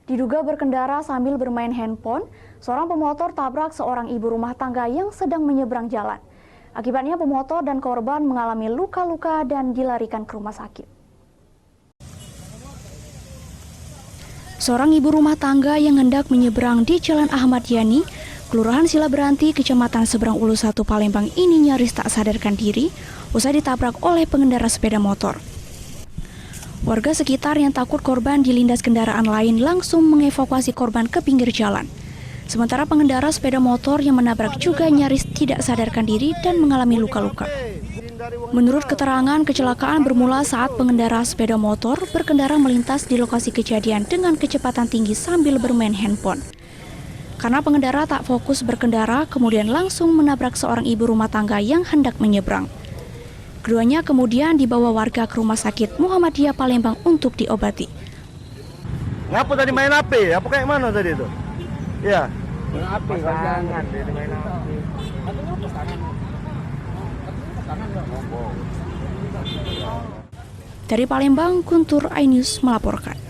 Diduga berkendara sambil bermain handphone, seorang pemotor tabrak seorang ibu rumah tangga yang sedang menyeberang jalan. Akibatnya pemotor dan korban mengalami luka-luka dan dilarikan ke rumah sakit. Seorang ibu rumah tangga yang hendak menyeberang di Jalan Ahmad Yani, Kelurahan Silaberanti, Kecamatan Seberang Ulu 1, Palembang ini nyaris tak sadarkan diri usai ditabrak oleh pengendara sepeda motor. Warga sekitar yang takut korban dilindas kendaraan lain langsung mengevakuasi korban ke pinggir jalan. Sementara pengendara sepeda motor yang menabrak juga nyaris tidak sadarkan diri dan mengalami luka-luka. Menurut keterangan, kecelakaan bermula saat pengendara sepeda motor berkendara melintas di lokasi kejadian dengan kecepatan tinggi sambil bermain handphone. Karena pengendara tak fokus berkendara, kemudian langsung menabrak seorang ibu rumah tangga yang hendak menyeberang. Keduanya kemudian dibawa warga ke Rumah Sakit Muhammadiyah Palembang untuk diobati. Ngapa tadi main HP? Apa kayak mana tadi itu? Ya. Pasangan dia main HP. Dari Palembang, Guntur iNews melaporkan.